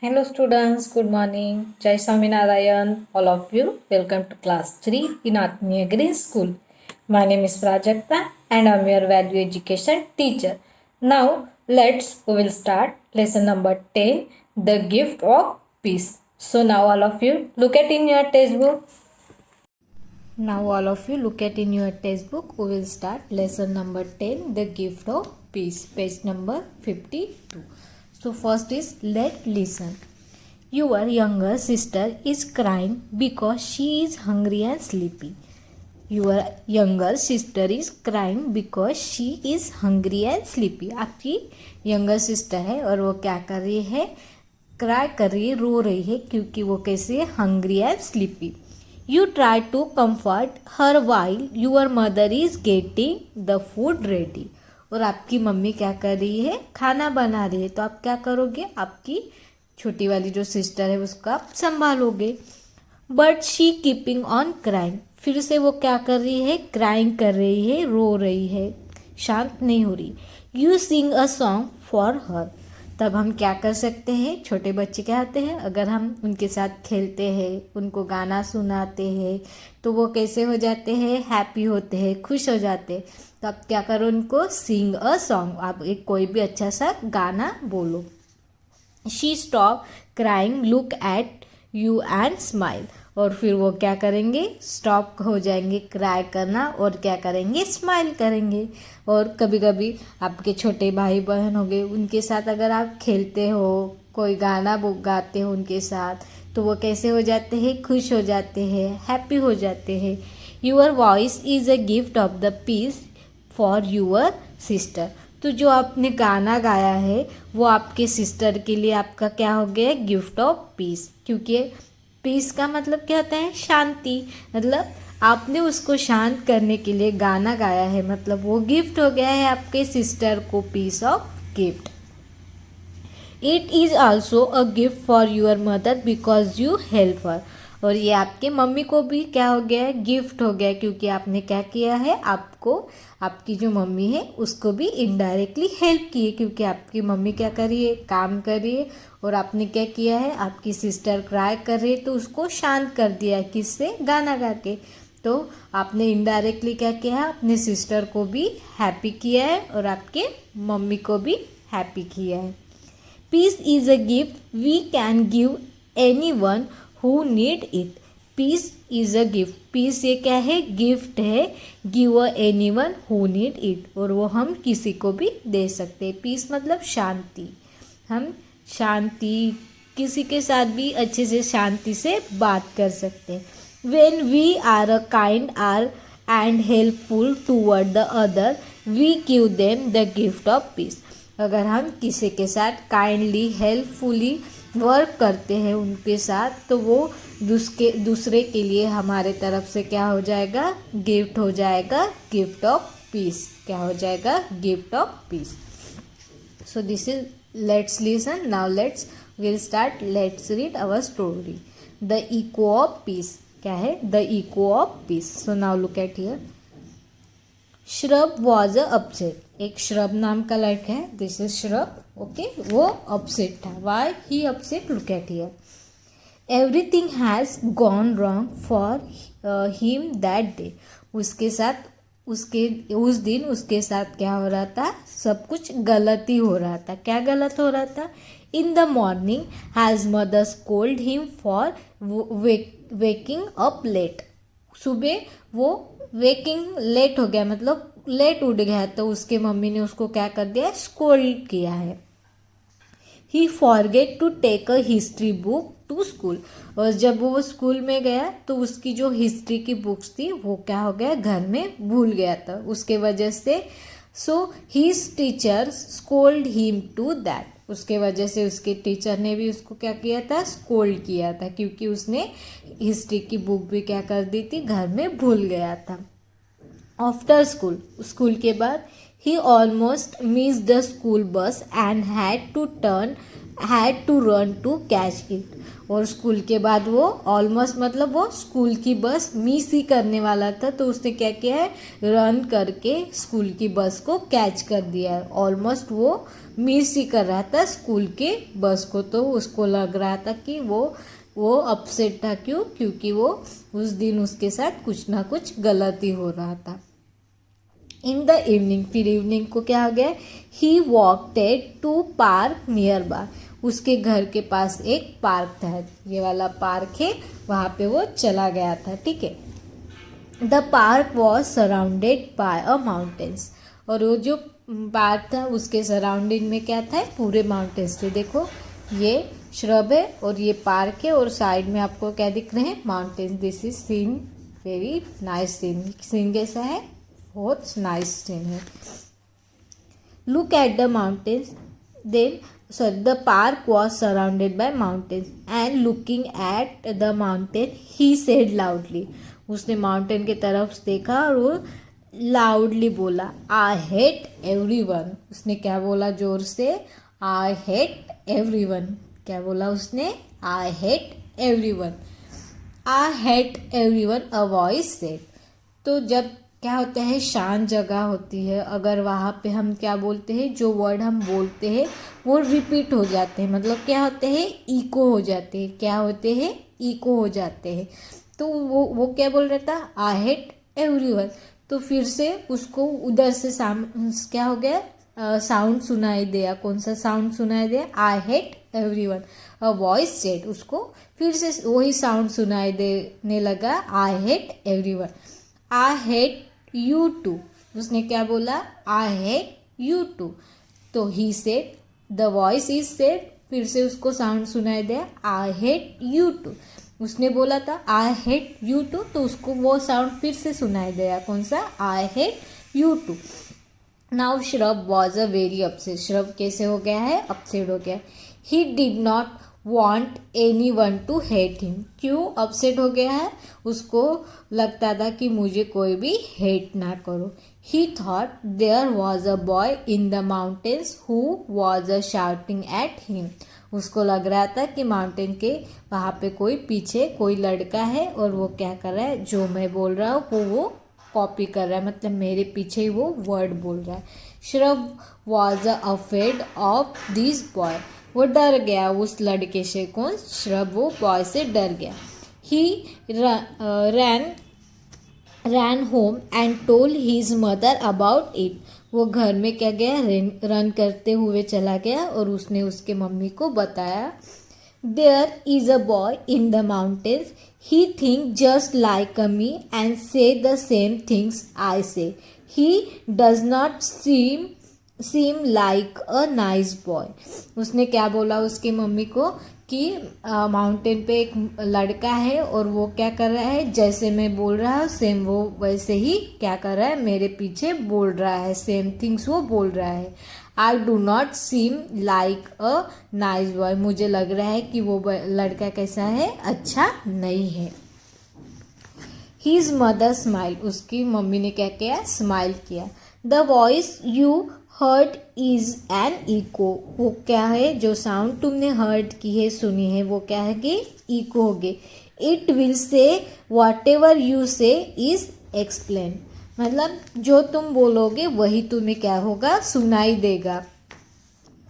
Hello students, good morning. Jai Swaminarayan, all of you. Welcome to class 3 in Atmiya Green School. My name is Prajakta and I am your value education teacher. Now we will start lesson number 10, the gift of peace. So now all of you look at in your textbook. Now all of you look at in your textbook. We will start lesson number 10, the gift of peace, page number 52. So first is let listen. Your younger sister is crying because she is hungry and sleepy. Your younger sister is crying because she is hungry and sleepy. आपकी younger sister है और वो क्या कर रही है? Cry कर रही है, रो रही है क्योंकि वो कैसे है? Hungry and sleepy. You try to comfort her while your mother is getting the food ready. और आपकी मम्मी क्या कर रही है? खाना बना रही है. तो आप क्या करोगे? आपकी छोटी वाली जो सिस्टर है उसका आप संभालोगे. But she keeping on crying. फिर से वो क्या कर रही है? क्राइंग कर रही है, रो रही है, शांत नहीं हो रही. You sing a song for her. तब हम क्या कर सकते हैं? छोटे बच्चे क्या होते हैं, अगर हम उनके साथ खेलते हैं, उनको गाना सुनाते हैं तो वो कैसे हो जाते हैं? हैप्पी होते हैं, खुश हो जाते हैं. तो आप क्या करो? उनको सिंग अ सॉन्ग. आप एक कोई भी अच्छा सा गाना बोलो. She stop crying, look at you and smile. और फिर वो क्या करेंगे? स्टॉप हो जाएंगे क्राई करना और क्या करेंगे? स्माइल करेंगे. और कभी कभी आपके छोटे भाई बहन हो गए, उनके साथ अगर आप खेलते हो, कोई गाना गाते हो उनके साथ, तो वो कैसे हो जाते हैं? खुश हो जाते हैं, हैप्पी हो जाते हैं. Your voice is a gift of the peace for your sister. तो जो आपने गाना गाया है वो आपके सिस्टर के लिए आपका क्या हो गया? Gift of piece. क्योंकि पीस का मतलब क्या होता है? शांति. मतलब आपने उसको शांत करने के लिए गाना गाया है, मतलब वो गिफ्ट हो गया है आपके सिस्टर को, peace of gift. It is also a gift for your mother because you help her. और ये आपके मम्मी को भी क्या हो गया है? गिफ्ट हो गया, क्योंकि आपने क्या किया है? आपको आपकी जो मम्मी है उसको भी इनडायरेक्टली हेल्प की है, क्योंकि आपकी मम्मी क्या कर रही है? काम कर रही है. और आपने क्या किया है? आपकी सिस्टर क्राई कर रही है तो उसको शांत कर दिया. किससे? गाना गा के. तो आपने इनडायरेक्टली क्या किया है? अपने सिस्टर को भी हैप्पी किया है और आपके मम्मी को भी हैप्पी किया है. Peace is a gift we can give anyone who need it. Peace is a gift. Peace ये क्या है? गिफ्ट है. Give a anyone who need it. और वो हम किसी को भी दे सकते हैं. पीस मतलब शांति. हम शांति, किसी के साथ भी अच्छे से शांति से बात कर सकते हैं. When we are a kind are and helpful toward the other we give them the gift of peace. अगर हम किसी के साथ काइंडली, हेल्पफुली वर्क करते हैं उनके साथ, तो वो दूसरे के लिए हमारे तरफ से क्या हो जाएगा? गिफ्ट हो जाएगा. Gift of piece. क्या हो जाएगा? Gift of piece. So this is, let's listen. Now we'll start. Let's read our story. The echo of peace. क्या है? The echo of peace. So now look at here. Shrub was a upset. एक shrub नाम का लड़का है. This is shrub. Okay, वो upset था. Why he upset? Look at here. Everything has gone wrong for him that day. उसके साथ उस दिन उसके साथ क्या हो रहा था? सब कुछ गलत ही हो रहा था. क्या गलत हो रहा था? In the morning has mother scold him for waking up late. सुबह वो वेकिंग लेट हो गया, मतलब लेट उठ गया, तो उसके मम्मी ने उसको क्या कर दिया? स्कोल्ड किया है. He forget to take a history book to school. और जब वो स्कूल में गया तो उसकी जो हिस्ट्री की बुक्स थी वो क्या हो गया? घर में भूल गया था. उसके वजह से so his teacher scold him to that. उसके वजह से उसके टीचर ने भी उसको क्या किया था? स्कोल्ड किया था, क्योंकि उसने हिस्ट्री की बुक भी क्या कर दी थी? घर में भूल गया था. आफ्टर स्कूल, स्कूल के बाद, he almost miss the school bus and had to run to catch it. और स्कूल के बाद वो ऑलमोस्ट मतलब वो स्कूल की बस मिस ही करने वाला था, तो उसने क्या किया है, रन करके स्कूल की बस को कैच कर दिया है। ऑलमोस्ट वो मिस ही कर रहा था स्कूल के बस को, तो उसको लग रहा था कि वो अपसेट था। क्यों? क्योंकि वो उस दिन उसके साथ कुछ ना कुछ गलती हो रहा था। इन द इवनिंग, फिर इवनिंग को क्या हो गया, ही वॉकटेड टू पार्क नियर बाय, उसके घर के पास एक पार्क था, ये वाला पार्क है, वहाँ पे वो चला गया था। ठीक है। The park was surrounded bye a mountains, और वो जो पार्क था उसके सराउंडिंग में क्या था, पूरे माउंटेन्स थे। देखो ये श्रब है और ये पार्क है, और साइड में आपको क्या दिख रहे हैं, mountains. This is scene, very nice scene. Scene कैसा है, बहुत नाइस सीन है। Look at the mountains, then sorry, the park was surrounded by mountains and looking at the mountain he said loudly, उसने माउंटेन के तरफ देखा और वो लाउडली बोला, I hate everyone। उसने क्या बोला जोर से, I hate everyone। क्या बोला उसने, I hate everyone। I hate everyone, a voice said। तो जब क्या होता है, शांत जगह होती है, अगर वहाँ पे हम क्या बोलते हैं, जो वर्ड हम बोलते हैं वो रिपीट हो जाते हैं, मतलब क्या होते हैं, इको हो जाते हैं। क्या होते हैं, इको हो जाते हैं। तो वो क्या बोल रहा था, आई हेट एवरीवन। तो फिर से उसको उधर से क्या हो गया, साउंड सुनाई दिया। कौन सा साउंड सुनाई दिया, I hate everyone. A voice said, उसको फिर से वही साउंड सुनाई देने लगा, I hate everyone. I hate you too, उसने क्या बोला, आई हेट यू टू। तो he said, the voice is said, फिर से उसको साउंड सुनाई दिया, आई हेट यू टू। उसने बोला था आई हेट यू टू, तो उसको वो साउंड फिर से सुनाई दिया, कौन सा, I hate you too. Now shrub was a very upset, shrub कैसे हो गया है, अपसेट हो गया। He did not want anyone to hate him, क्यों अपसेट हो गया है, उसको लगता था कि मुझे कोई भी हेट ना करो। He thought there was a boy in the mountains who was shouting at him, उसको लग रहा था कि माउंटेन के वहाँ पे कोई पीछे कोई लड़का है और वो क्या कर रहा है, जो मैं बोल रहा हूँ वो कॉपी कर रहा है, मतलब मेरे पीछे ही वो वर्ड बोल रहा है। Shrub was afraid of this boy, वो डर गया उस लड़के से। कौन, श्रब, वो बॉय से डर गया। He ran home and told his mother about it, वो घर में क्या गया, रन करते हुए चला गया और उसने उसके मम्मी को बताया। There is a boy in the mountains, he think just like me and say the same things I say, he does not seem like a nice boy. उसने क्या बोला उसकी मम्मी को कि माउंटेन पे एक लड़का है और वो क्या कर रहा है, जैसे मैं बोल रहा हूँ सेम वो वैसे ही क्या कर रहा है, मेरे पीछे बोल रहा है, सेम थिंग्स वो बोल रहा है। I do not seem like a nice boy, मुझे लग रहा है कि वो लड़का कैसा है, अच्छा नहीं है। हिज मदर स्माइल, उसकी मम्मी ने क्या किया, स्माइल किया। The voice you hurt is an echo, वो क्या है, जो साउंड तुमने हर्ट की है, सुनी है, वो क्या है कि इको हो गए। It will say what ever you से इज एक्सप्लेन, मतलब जो तुम बोलोगे वही तुम्हें क्या होगा, सुनाई देगा।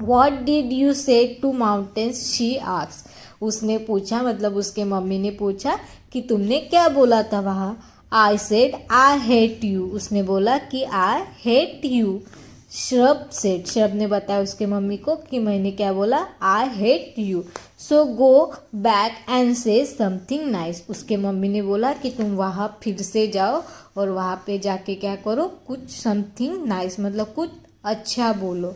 वॉट डिड यू से टू माउंटेन्स, शी आस्क्ड, उसने पूछा, मतलब उसके मम्मी ने पूछा कि तुमने क्या बोला था वहाँ। I said I hate you, उसने बोला कि आई hate you. Shrub said, shrub ने बताया उसके मम्मी को कि मैंने क्या बोला, I hate you. So go back and से समथिंग नाइस, उसके मम्मी ने बोला कि तुम वहाँ फिर से जाओ और वहाँ पे जाके क्या करो, कुछ समथिंग नाइस, मतलब कुछ अच्छा बोलो।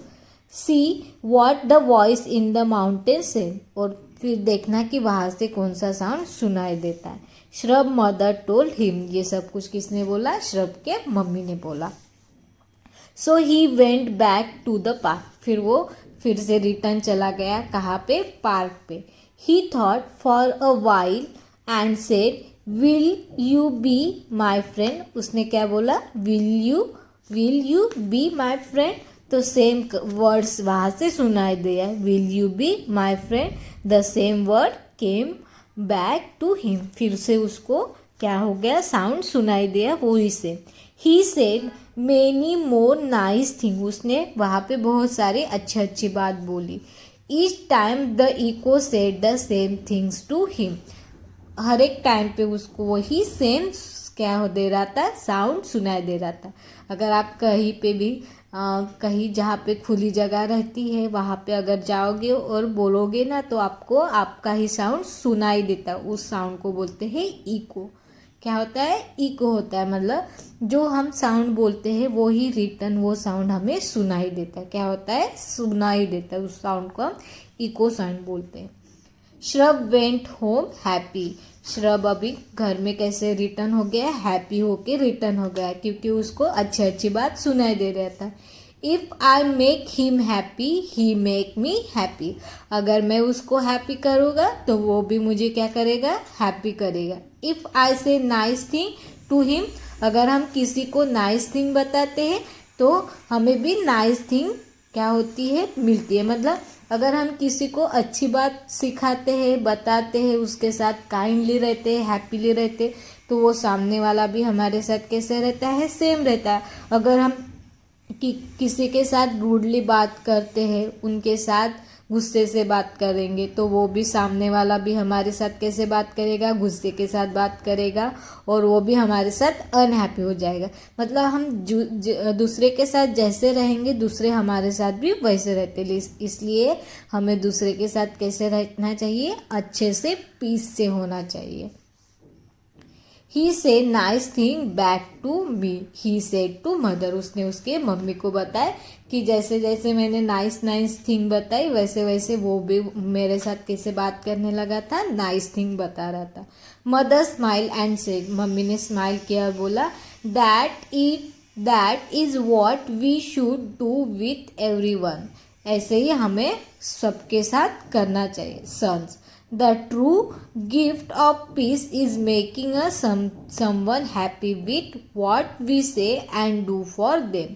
See what the voice in the mountain से, और फिर देखना कि वहाँ से कौन सा साउंड सुनाई देता है। श्रब मदर टोल्ड हिम, ये सब कुछ किसने बोला, श्रब के मम्मी ने बोला। So he went back to the park, फिर वो फिर से रिटर्न चला गया, कहाँ पे, पार्क पे। He thought for a while and said will you be my friend, उसने क्या बोला, will you be my friend, तो सेम वर्ड्स वहाँ से सुनाई दिया, will you be my friend, the same word came back to him, फिर से उसको क्या हो गया, साउंड सुनाई दिया वही से। He said many more nice thing, उसने वहाँ पे बहुत सारी अच्छी अच्छी बात बोली। Each time the echo said the same things to him, हर एक टाइम पे उसको वही सेम क्या हो दे रहा था, साउंड सुनाई दे रहा था। अगर आप कहीं पे भी कहीं जहाँ पे खुली जगह रहती है वहाँ पे अगर जाओगे और बोलोगे ना तो आपको आपका ही साउंड सुनाई देता है, उस साउंड को बोलते हैं इको। क्या होता है, इको होता है, मतलब जो हम साउंड बोलते हैं वो ही रिटर्न वो साउंड हमें सुनाई देता है। क्या होता है, सुनाई देता है, उस साउंड को हम इको साउंड बोलते हैं। Shrub went home happy, shrub अभी घर में कैसे रिटर्न हो गया, हैप्पी होके रिटर्न हो गया क्योंकि उसको अच्छी अच्छी बात सुनाई दे रहा था। If I make him happy he make me happy, अगर मैं उसको हैप्पी करूँगा तो वो भी मुझे क्या करेगा, हैप्पी करेगा। इफ़ आई से नाइस थिंग टू हिम, अगर हम किसी को नाइस थिंग बताते हैं तो हमें भी नाइस थिंग क्या होती है, मिलती है। मतलब अगर हम किसी को अच्छी बात सिखाते हैं, बताते हैं, उसके साथ काइंडली रहते हैं, हैप्पीली रहते, तो वो सामने वाला भी हमारे साथ कैसे रहता है, सेम रहता है। अगर हम किसी के साथ रूडली बात करते हैं, उनके साथ गुस्से से बात करेंगे तो वो भी सामने वाला भी हमारे साथ कैसे बात करेगा, गुस्से के साथ बात करेगा और वो भी हमारे साथ अनहैप्पी हो जाएगा। मतलब हम दूसरे के साथ जैसे रहेंगे दूसरे हमारे साथ भी वैसे रहते, इसलिए हमें दूसरे के साथ कैसे रहना चाहिए, अच्छे से पीस से होना चाहिए। He say nice thing back to me, he said to mother, उसने उसके मम्मी को बताया कि जैसे जैसे मैंने नाइस नाइस थिंग बताई वैसे वैसे वो भी मेरे साथ कैसे बात करने लगा था, नाइस थिंग बता रहा था। Mother smile and said, mummy ने स्माइल किया और बोला that is what we should do with everyone, ऐसे ही हमें सबके साथ करना चाहिए। Sons, the true gift of peace is making someone happy with what we say and do for them,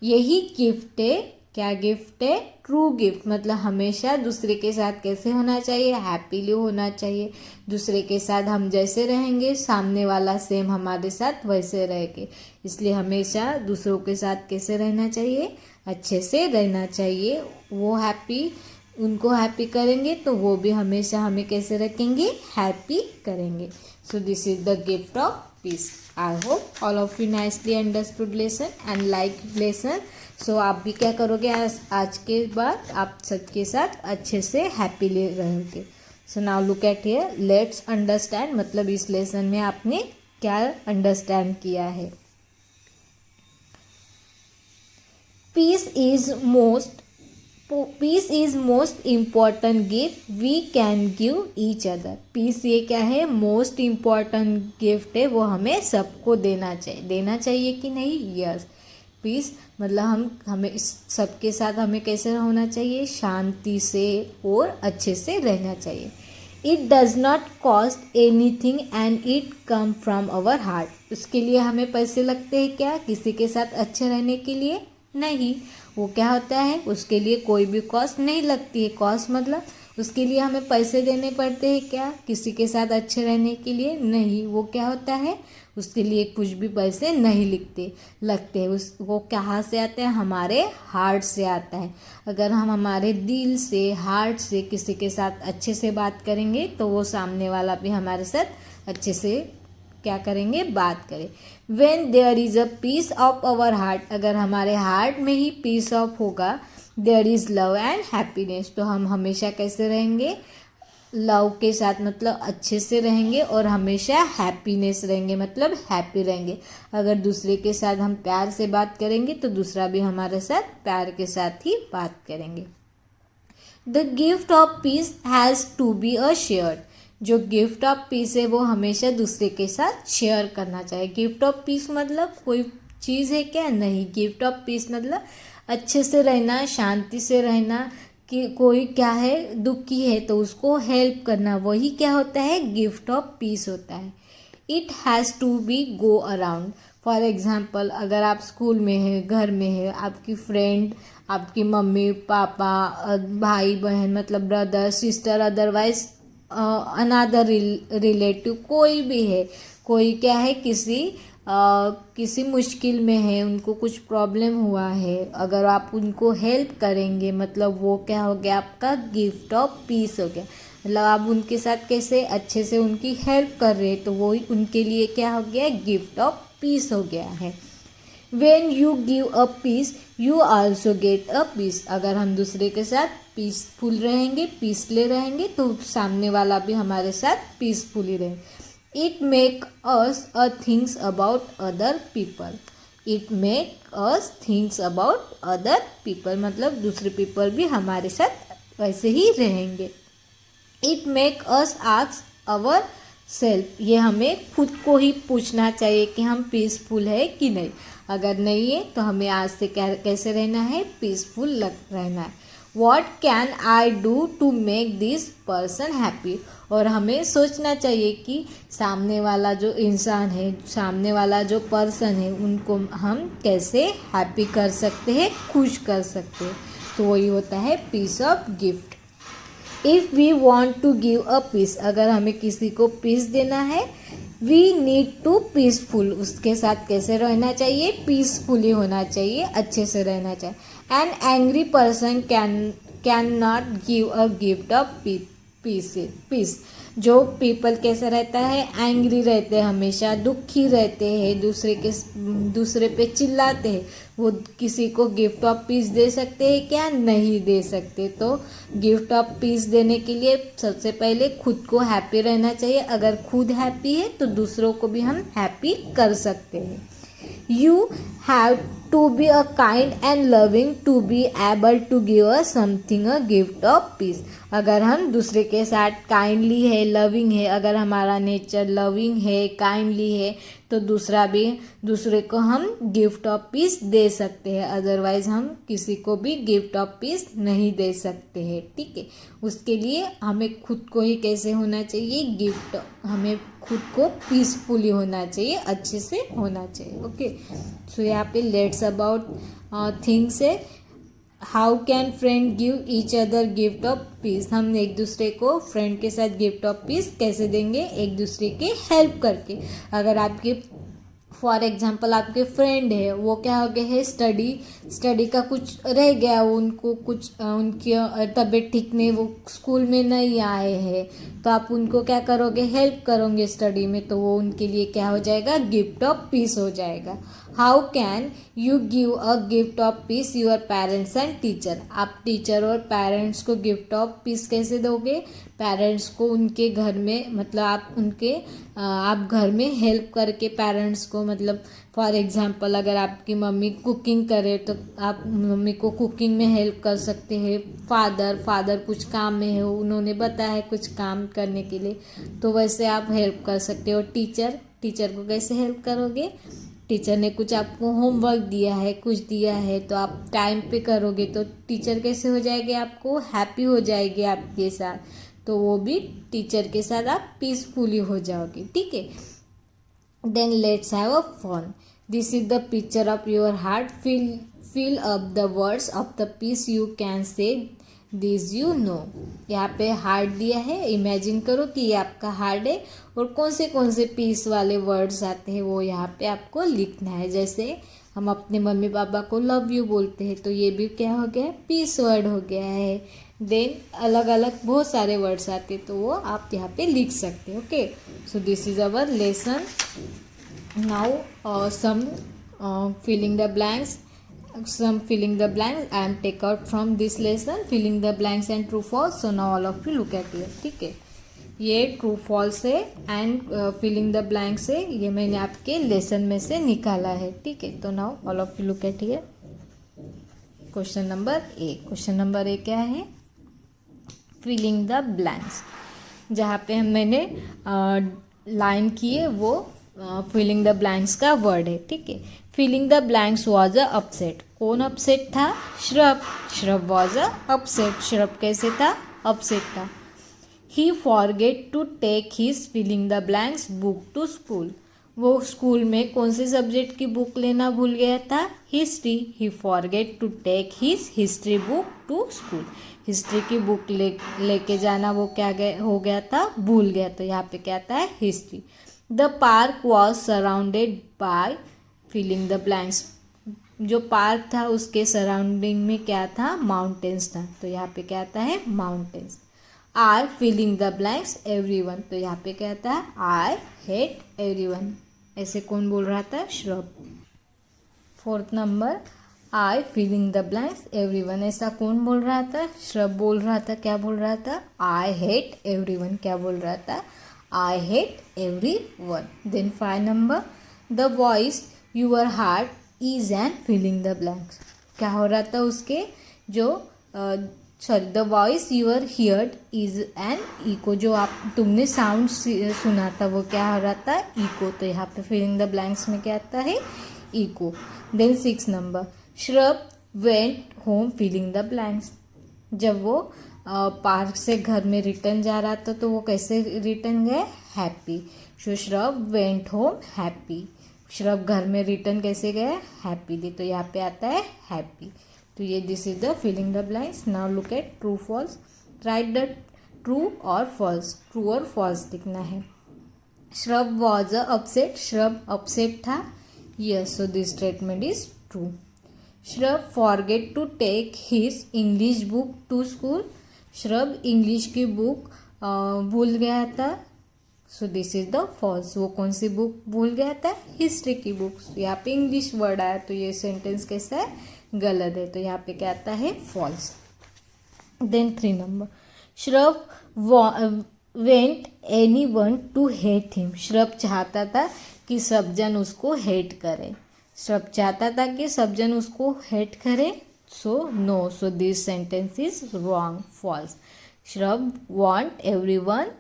यही गिफ्ट है। क्या गिफ्ट है, ट्रू गिफ्ट, मतलब हमेशा दूसरे के साथ कैसे होना चाहिए, हैप्पीली होना चाहिए। दूसरे के साथ हम जैसे रहेंगे सामने वाला सेम हमारे साथ वैसे रहेंगे, इसलिए हमेशा दूसरों के साथ कैसे रहना चाहिए, अच्छे से रहना चाहिए। वो हैप्पी, उनको हैप्पी करेंगे तो वो भी हमेशा हमें कैसे रखेंगे, हैप्पी करेंगे। So this is the gift of peace. I hope all of you nicely understood lesson and like lesson. So आप भी क्या करोगे, आज के बाद आप सबके साथ अच्छे से हैप्पीली रहेंगे। So now look at here, let's understand, मतलब इस लेसन में आपने क्या अंडरस्टैंड किया है। Peace is most important gift we can give each other. Peace ये क्या है, मोस्ट इम्पॉर्टेंट गिफ्ट है, वो हमें सबको देना चाहिए कि नहीं, यस। पीस मतलब हमें इस सबके साथ हमें कैसे होना चाहिए, शांति से और अच्छे से रहना चाहिए। It does not cost anything and it come from our heart, उसके लिए हमें पैसे लगते हैं क्या, किसी के साथ अच्छे रहने के लिए नहीं। वो क्या होता है, उसके लिए कोई भी कॉस्ट नहीं लगती है। कॉस्ट मतलब उसके लिए हमें पैसे देने पड़ते हैं क्या, किसी के साथ अच्छे रहने के लिए नहीं। वो क्या होता है, उसके लिए कुछ भी पैसे नहीं लगते। वो कहाँ से आता है, हमारे हार्ट से आता है। अगर हम हमारे दिल से, हार्ट से किसी के साथ अच्छे से बात करेंगे तो वो सामने वाला भी हमारे साथ अच्छे से क्या करेंगे, बात करें। When there is a peace of our heart, अगर हमारे हार्ट में ही पीस ऑफ होगा, there is love and happiness, तो हम हमेशा कैसे रहेंगे, लव के साथ, मतलब अच्छे से रहेंगे और हमेशा हैप्पीनेस रहेंगे, मतलब हैप्पी रहेंगे। अगर दूसरे के साथ हम प्यार से बात करेंगे तो दूसरा भी हमारे साथ प्यार के साथ ही बात करेंगे। The gift of peace has to be a shared, जो गिफ्ट ऑफ पीस है वो हमेशा दूसरे के साथ शेयर करना चाहिए। गिफ्ट ऑफ पीस मतलब कोई चीज़ है क्या, नहीं। गिफ्ट ऑफ पीस मतलब अच्छे से रहना, शांति से रहना, कि कोई क्या है दुखी है तो उसको हेल्प करना, वही क्या होता है, गिफ्ट ऑफ पीस होता है। It has to be go around, for example अगर आप स्कूल में हैं, घर में है, आपकी फ्रेंड, आपकी मम्मी पापा, भाई बहन, मतलब brother sister, otherwise another relative कोई भी है, कोई क्या है किसी मुश्किल में है, उनको कुछ प्रॉब्लम हुआ है, अगर आप उनको हेल्प करेंगे मतलब वो क्या हो गया आपका गिफ्ट ऑफ पीस हो गया। मतलब आप उनके साथ कैसे अच्छे से उनकी हेल्प कर रहे हैं तो वो उनके लिए क्या हो गया गिफ्ट ऑफ पीस हो गया है। When you give a peace, you also get a peace। अगर हम दूसरे के साथ पीसफुल रहेंगे, पीसले रहेंगे तो सामने वाला भी हमारे साथ पीसफुल ही रहेंगे। It make us a things about other people। It make us things about other people मतलब दूसरे पीपल भी हमारे साथ वैसे ही रहेंगे। It make us ask our self, ये हमें खुद को ही पूछना चाहिए कि हम पीसफुल है कि नहीं। अगर नहीं है तो हमें आज से कैसे रहना है, पीसफुल रहना है। What can I do to make this person happy. और हमें सोचना चाहिए कि सामने वाला जो इंसान है, सामने वाला जो पर्सन है, उनको हम कैसे हैप्पी कर सकते हैं, खुश कर सकते हैं। तो वही होता है peace of gift. If we want to give a peace, अगर हमें किसी को पीस देना है, वी नीड टू पीसफुल, उसके साथ कैसे रहना चाहिए, पीसफुली होना चाहिए, अच्छे से रहना चाहिए। An angry person can not give a gift of piece. जो पीपल कैसा रहता है, एंग्री रहते हैं, हमेशा दुखी रहते हैं, दूसरे पे चिल्लाते हैं, वो किसी को गिफ्ट ऑफ पीस दे सकते हैं क्या, नहीं दे सकते। तो गिफ्ट ऑफ पीस देने के लिए सबसे पहले खुद को हैप्पी रहना चाहिए। अगर खुद हैप्पी है तो दूसरों को भी हम हैप्पी कर सकते हैं। You have to be a kind and loving to be able to give us something a gift of peace। अगर हम दूसरे के साथ काइंडली है, लविंग है, अगर हमारा नेचर लविंग है, काइंडली है, तो दूसरे को हम गिफ्ट ऑफ पीस दे सकते हैं। अदरवाइज हम किसी को भी गिफ्ट ऑफ पीस नहीं दे सकते हैं। ठीक है, उसके लिए हमें खुद को ही कैसे होना चाहिए, गिफ्ट हमें खुद को पीसफुली होना चाहिए, अच्छे से होना चाहिए। ओके, सो यहाँ पे लेट्स अबाउट थिंग्स है। How can friend give each other gift of piece. हम एक दूसरे को फ्रेंड के साथ गिफ्ट ऑफ पीस कैसे देंगे, एक दूसरे के हेल्प करके। अगर आपके फॉर एग्जाम्पल आपके फ्रेंड है, वो क्या हो गए है, स्टडी का कुछ रह गया, उनको कुछ उनकी तबीयत ठीक नहीं, वो स्कूल में नहीं आए हैं, तो आप उनको क्या करोगे, हेल्प करोगे स्टडी में, तो वो उनके लिए क्या हो जाएगा, गिफ्ट ऑफ पीस हो जाएगा। How can you give a gift of peace your parents and teacher. आप टीचर और पेरेंट्स को गिफ्ट ऑफ पीस कैसे दोगे, पेरेंट्स को उनके घर में, मतलब आप घर में हेल्प करके पेरेंट्स को, मतलब फॉर एग्जांपल अगर आपकी मम्मी कुकिंग करे तो आप मम्मी को कुकिंग में हेल्प कर सकते हैं। फादर कुछ काम में है, उन्होंने बताया है कुछ काम करने के लिए, तो वैसे आप हेल्प कर सकते हो। टीचर को कैसे हेल्प करोगे, टीचर ने कुछ आपको होमवर्क दिया है, कुछ दिया है, तो आप टाइम पे करोगे तो टीचर कैसे हो जाएगी, आपको हैप्पी हो जाएगी आपके साथ, तो वो भी टीचर के साथ आप पीसफुली हो जाओगे। ठीक है, then let's have a fun. This is the picture of your heart. Fill up the words of the peace you can say this you know. यहाँ पे हार्ट दिया है, इमेजिन करो कि ये आपका हार्ट है और कौन से पीस वाले वर्ड्स आते हैं वो यहाँ पे आपको लिखना है। जैसे हम अपने मम्मी पापा को लव यू बोलते हैं, तो ये भी क्या हो गया है, पीस वर्ड हो गया है। देन अलग अलग बहुत सारे वर्ड्स आते हैं, तो वो आप यहाँ पे लिख सकते हो। Okay, so this is our lesson. Now some filling the blanks. Some filling the blanks I am take out from this lesson, filling the blanks and true false. So now all of you look at here. ठीक है, ये true false है and filling the blanks है, ये मैंने आपके lesson में से निकाला है। ठीक है, तो now all of you look at here. Question number ए क्या है, फिलिंग द ब्लैंक्स। जहाँ पे मैंने लाइन की है वो फिलिंग द ब्लैंक्स का वर्ड है। ठीक है, filling the blanks was a upset. कौन अपसेट था, Shrub was a upset. Shrub कैसे था, अपसेट था। He forget to take his filling the blanks book to school. वो स्कूल में कौन से सब्जेक्ट की बुक लेना भूल गया था? History. He forget to take his history book to school. History की बुक लेके जाना वो क्या हो गया था? भूल गया. तो यहाँ पे क्या आता है? History. The park was surrounded by filling the blanks. जो पार्क था उसके सराउंडिंग में क्या था? माउंटेन्स था. तो यहाँ पे क्या आता है? Mountains. I filling the blanks everyone. तो यहाँ पे क्या आता है? I hate everyone. ऐसे कौन बोल रहा था? Shrub. Fourth number, I filling the blanks everyone. ऐसा कौन बोल रहा था? श्रब बोल रहा था. क्या बोल रहा था? I hate everyone. क्या बोल रहा था? I hate everyone. Then 5 number, the voice your heart is and filling the blanks. क्या हो रहा था उसके? जो sorry, the voice your heard is an echo. जो आप तुमने साउंड सुना था वो क्या हो रहा था? इको. तो यहाँ पे फिलिंग द ब्लैंक्स में क्या आता है? Echo. Then 6 number, shrub went home filling the blanks. जब वो पार्क से घर में रिटर्न जा रहा था तो वो कैसे रिटर्न गए? Happy. So Shrub went home happy. Shrub घर में रिटर्न कैसे गए? हैप्पीली. तो यहाँ पे आता है हैप्पी. तो ये this is the filling the blanks. Now look at true false. Write the true और फॉल्स. ट्रू और फॉल्स लिखना है. Shrub was upset. Shrub upset था. Yes, so this statement is true. Shrub forget to take his English book to school. Shrub English की book भूल गया था. So this is the false. वो कौन सी बुक भूल गया था? हिस्ट्री की बुक. यहाँ पे इंग्लिश वर्ड आया तो ये सेंटेंस कैसा है? गलत है. तो यहाँ पे क्या आता है? False. Then 3 number, shrub went anyone to hate him. Shrub चाहता था कि सब जन उसको हेट करे. श्रब चाहता था कि सब जन उसको हेट करे. So no. So this sentence is wrong. False. Shrub want everyone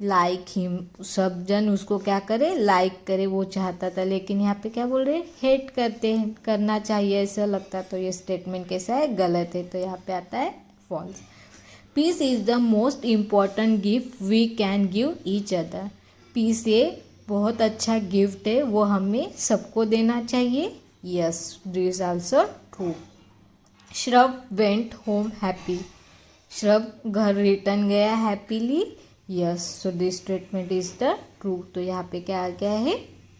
like him. सब जन उसको क्या करे? लाइक करे. वो चाहता था. लेकिन यहाँ पे क्या बोल रहे हैं? हेट करते हैं. करना चाहिए ऐसा लगता. तो ये स्टेटमेंट कैसा है? गलत है. तो यहाँ पे आता है false. Peace is the most important gift we can give each other. Peace ये बहुत अच्छा गिफ्ट है, वो हमें सबको देना चाहिए. Yes, this also true. Shrub went home happy. Shrub घर रिटर्न गया happily. Yes, so this statement is the true. तो यहाँ पे क्या आ गया है?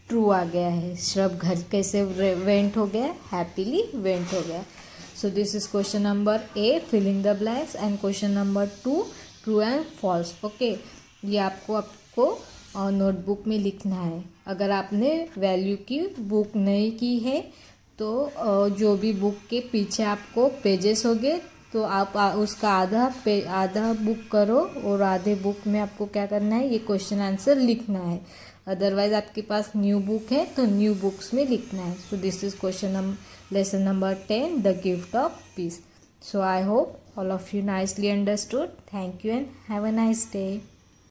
ट्रू आ गया है. श्रब घर कैसे वेंट हो गया? हैप्पीली वेंट हो गया. So this is question number A, filling the blanks, and question number 2, true and false. Okay, ये आपको नोटबुक में लिखना है. अगर आपने वैल्यू की बुक नहीं की है तो जो भी बुक के पीछे आपको पेजेस होंगे तो आप उसका आधा बुक करो और आधे बुक में आपको क्या करना है? ये क्वेश्चन आंसर लिखना है. अदरवाइज आपके पास न्यू बुक है तो न्यू बुक्स में लिखना है. सो this is lesson number 10, the gift of peace. So I hope all of you nicely understood. Thank you and have a nice day.